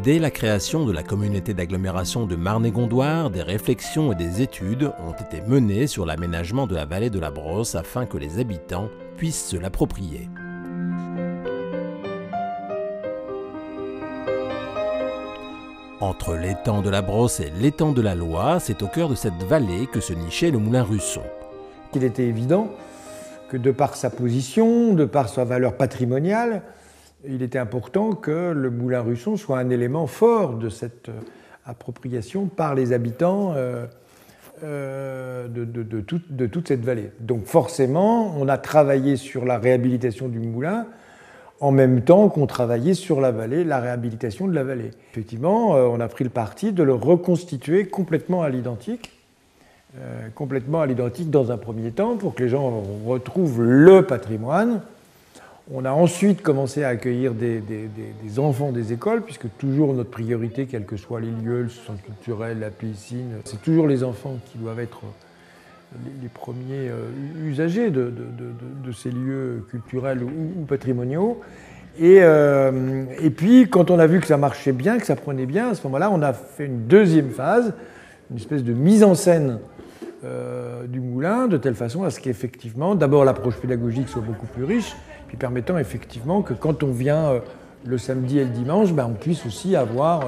Dès la création de la communauté d'agglomération de Marne-et-Gondoire, des réflexions et des études ont été menées sur l'aménagement de la vallée de la Brosse afin que les habitants puissent se l'approprier. Entre l'étang de la Brosse et l'étang de la Loye, c'est au cœur de cette vallée que se nichait le moulin Russon. Il était évident que de par sa position, de par sa valeur patrimoniale, il était important que le moulin Russon soit un élément fort de cette appropriation par les habitants de toute cette vallée. Donc forcément, on a travaillé sur la réhabilitation du moulin en même temps qu'on travaillait sur la vallée, la réhabilitation de la vallée. Effectivement, on a pris le parti de le reconstituer complètement à l'identique dans un premier temps pour que les gens retrouvent le patrimoine. On a ensuite commencé à accueillir des enfants des écoles, puisque toujours notre priorité, quels que soient les lieux, le centre culturel, la piscine, c'est toujours les enfants qui doivent être les premiers usagers de ces lieux culturels ou patrimoniaux. Et puis, quand on a vu que ça marchait bien, que ça prenait bien, à ce moment-là, on a fait une deuxième phase, une espèce de mise en scène du moulin, de telle façon à ce qu'effectivement, d'abord l'approche pédagogique soit beaucoup plus riche, puis permettant effectivement que quand on vient le samedi et le dimanche, on puisse aussi avoir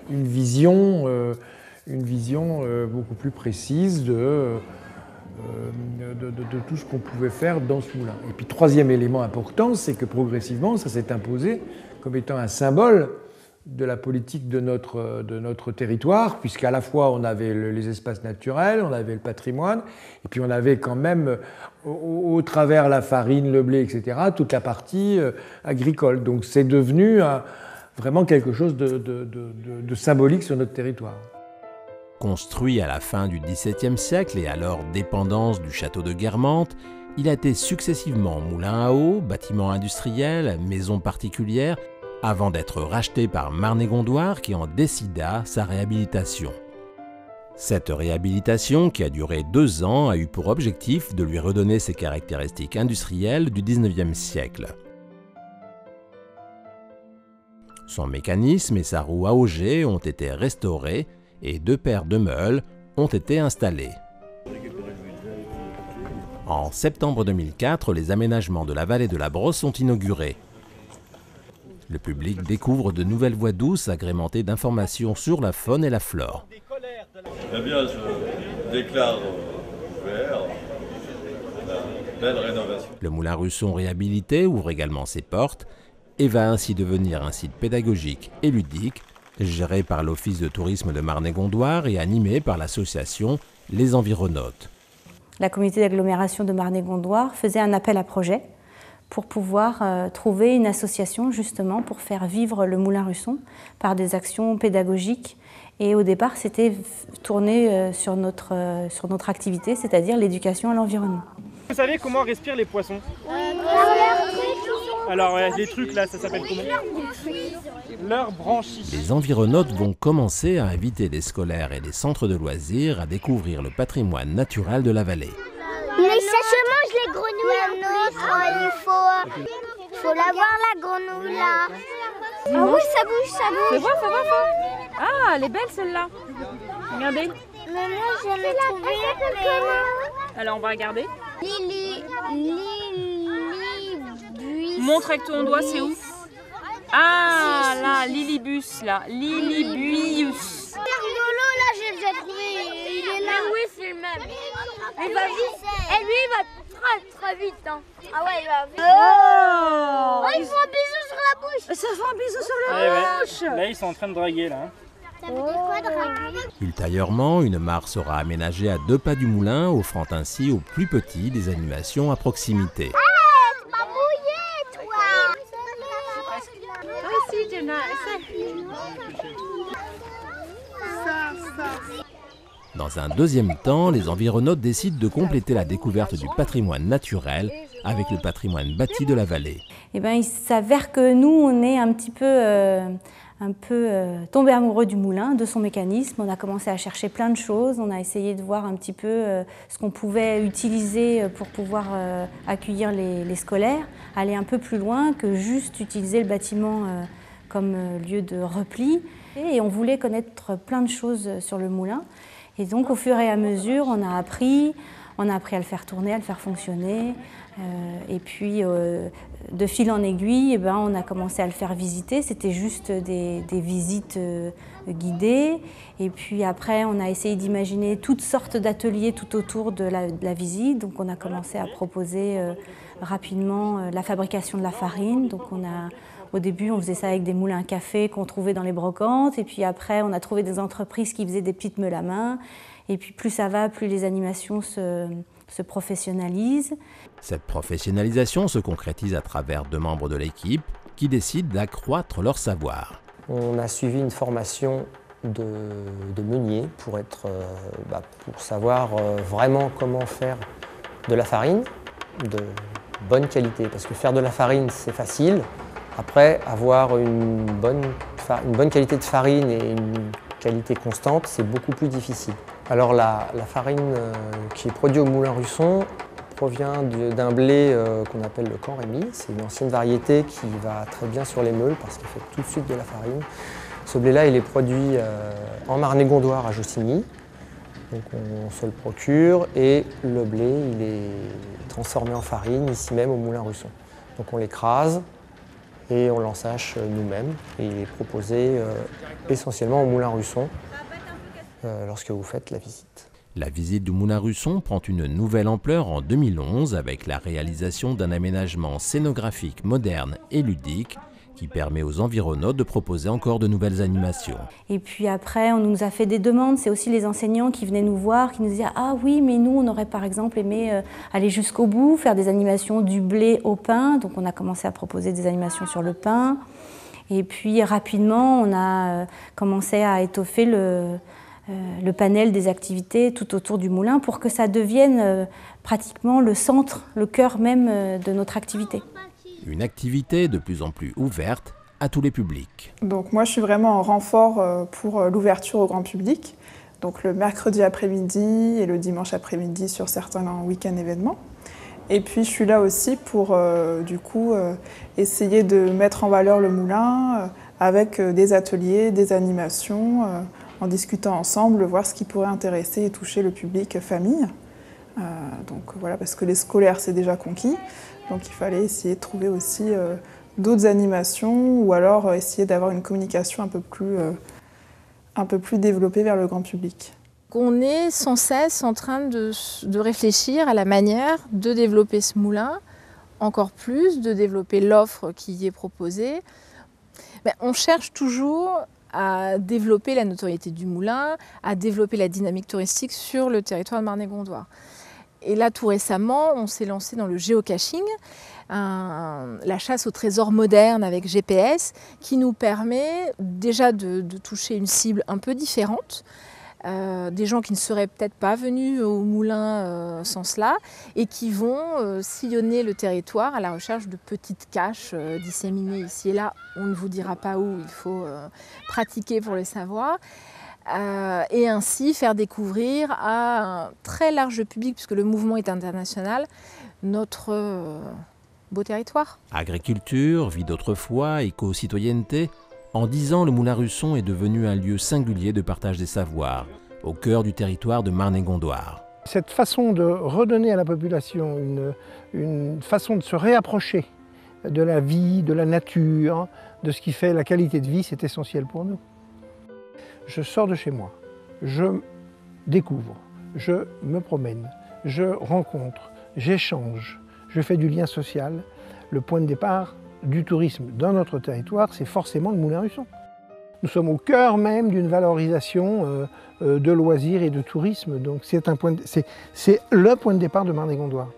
une vision beaucoup plus précise de tout ce qu'on pouvait faire dans ce moulin. Et puis troisième élément important, c'est que progressivement, ça s'est imposé comme étant un symbole de la politique de notre territoire, puisqu'à la fois on avait les espaces naturels, on avait le patrimoine, et puis on avait quand même, au travers la farine, le blé, etc., toute la partie agricole. Donc c'est devenu vraiment quelque chose de symbolique sur notre territoire. Construit à la fin du XVIIe siècle et alors dépendance du château de Guermantes, il a été successivement moulin à eau, bâtiment industriel, maison particulière, avant d'être racheté par Marne-et-Gondoire qui en décida sa réhabilitation. Cette réhabilitation, qui a duré 2 ans, a eu pour objectif de lui redonner ses caractéristiques industrielles du XIXe siècle. Son mécanisme et sa roue à auger ont été restaurés et 2 paires de meules ont été installées. En septembre 2004, les aménagements de la vallée de la Brosse sont inaugurés. Le public découvre de nouvelles voies douces agrémentées d'informations sur la faune et la flore. Eh bien, je déclare ouvert la belle rénovation. Le moulin Russon réhabilité ouvre également ses portes et va ainsi devenir un site pédagogique et ludique, géré par l'Office de tourisme de Marne-et-Gondoire et animé par l'association Les Environautes. La communauté d'agglomération de Marne-et-Gondoire faisait un appel à projet pour pouvoir trouver une association justement pour faire vivre le moulin Russon par des actions pédagogiques. Et au départ, c'était tourné sur notre activité, c'est-à-dire l'éducation à l'environnement. Vous savez comment respirent les poissons? Alors, les trucs là, ça s'appelle comment? Leurs branchies. Les environautes vont commencer à inviter les scolaires et les centres de loisirs à découvrir le patrimoine naturel de la vallée. Mais ça se mange les grenouilles en plus. Il faut la voir la grenouille là. Ah oui, ça bouge. Fais voir. Ah, elle est belle celle-là. Regardez. Mais moi je l'ai trouvée. Alors on va regarder. Lily Montre avec ton doigt, c'est où? Ah là, Lilibus là. Lilibius. C'est rigolo là, j'ai déjà trouvé. Il est là. Mais oui, c'est le même. Il va vite. Et lui, il va très vite. Hein. Ah ouais, il va vite. Oh, il fait un bisou sur la bouche. Ça fait un bisou sur la bouche. Là, ils sont en train de draguer là. Ça veut dire quoi, draguer? Ultérieurement, une mare sera aménagée à 2 pas du moulin, offrant ainsi aux plus petits des animations à proximité. Tu m'as mouillé, toi. Toi aussi, Jenna. Dans un deuxième temps, les environautes décident de compléter la découverte du patrimoine naturel avec le patrimoine bâti de la vallée. Eh bien, il s'avère que nous, on est un peu tombé amoureux du moulin, de son mécanisme. On a commencé à chercher plein de choses. On a essayé de voir un petit peu ce qu'on pouvait utiliser pour pouvoir accueillir les scolaires, aller un peu plus loin que juste utiliser le bâtiment comme lieu de repli. Et on voulait connaître plein de choses sur le moulin. Et donc au fur et à mesure, on a appris à le faire tourner, à le faire fonctionner. Et puis de fil en aiguille, on a commencé à le faire visiter. C'était juste des visites guidées. Et puis après, on a essayé d'imaginer toutes sortes d'ateliers tout autour de la visite. Donc on a commencé à proposer rapidement la fabrication de la farine. Donc au début, on faisait ça avec des moulins à café qu'on trouvait dans les brocantes. Et puis après, on a trouvé des entreprises qui faisaient des petites meules à main. Et puis plus ça va, plus les animations se professionnalisent. Cette professionnalisation se concrétise à travers 2 membres de l'équipe qui décident d'accroître leur savoir. On a suivi une formation de meunier pour savoir vraiment comment faire de la farine de bonne qualité. Parce que faire de la farine, c'est facile. Après, avoir une bonne qualité de farine et une qualité constante, c'est beaucoup plus difficile. Alors la farine qui est produite au Moulin Russon provient d'un blé qu'on appelle le Camp-Rémy. C'est une ancienne variété qui va très bien sur les meules parce qu'elle fait tout de suite de la farine. Ce blé-là, il est produit en Marnay-Gondoire à Jossigny. Donc on se le procure et le blé, il est transformé en farine ici même au Moulin Russon. Donc on l'écrase et on l'ensâche nous-mêmes. Et il est proposé essentiellement au Moulin Russon lorsque vous faites la visite. La visite du Moulin Russon prend une nouvelle ampleur en 2011 avec la réalisation d'un aménagement scénographique moderne et ludique qui permet aux environnautes de proposer encore de nouvelles animations. Et puis après, on nous a fait des demandes, c'est aussi les enseignants qui venaient nous voir, qui nous disaient « Ah oui, mais nous, on aurait par exemple aimé aller jusqu'au bout, faire des animations du blé au pain ». Donc on a commencé à proposer des animations sur le pain. Et puis rapidement, on a commencé à étoffer le panel des activités tout autour du moulin pour que ça devienne pratiquement le centre, le cœur même de notre activité. Une activité de plus en plus ouverte à tous les publics. Donc moi je suis vraiment en renfort pour l'ouverture au grand public, donc le mercredi après-midi et le dimanche après-midi sur certains week-ends événements. Et puis je suis là aussi pour essayer de mettre en valeur le moulin avec des ateliers, des animations, en discutant ensemble, voir ce qui pourrait intéresser et toucher le public famille. Donc voilà, parce que les scolaires c'est déjà conquis, donc il fallait essayer de trouver aussi d'autres animations ou alors essayer d'avoir une communication un peu plus développée vers le grand public. On est sans cesse en train de réfléchir à la manière de développer ce moulin, encore plus, de développer l'offre qui y est proposée. Mais on cherche toujours à développer la notoriété du moulin, à développer la dynamique touristique sur le territoire de Marnay-Gondoire. Et là, tout récemment, on s'est lancé dans le géocaching, la chasse au trésor moderne avec GPS, qui nous permet déjà de toucher une cible un peu différente, des gens qui ne seraient peut-être pas venus au moulin sans cela, et qui vont sillonner le territoire à la recherche de petites caches disséminées ici et là. On ne vous dira pas où, il faut pratiquer pour le savoir. Et ainsi faire découvrir à un très large public, puisque le mouvement est international, notre beau territoire. Agriculture, vie d'autrefois, éco-citoyenneté. En 10 ans, le Moulin Russon est devenu un lieu singulier de partage des savoirs, au cœur du territoire de Marnay-Gondoire. Cette façon de redonner à la population une façon de se réapprocher de la vie, de la nature, de ce qui fait la qualité de vie, c'est essentiel pour nous. Je sors de chez moi, je découvre, je me promène, je rencontre, j'échange, je fais du lien social. Le point de départ du tourisme dans notre territoire, c'est forcément le Moulin Russon. Nous sommes au cœur même d'une valorisation de loisirs et de tourisme, donc c'est le point de départ de Marnay-Gondoire.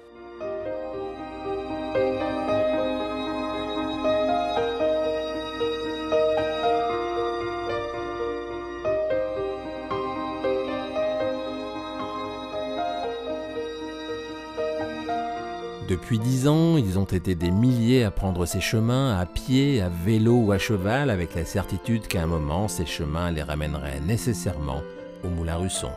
Depuis 10 ans, ils ont été des milliers à prendre ces chemins, à pied, à vélo ou à cheval, avec la certitude qu'à un moment, ces chemins les ramèneraient nécessairement au Moulin Russon.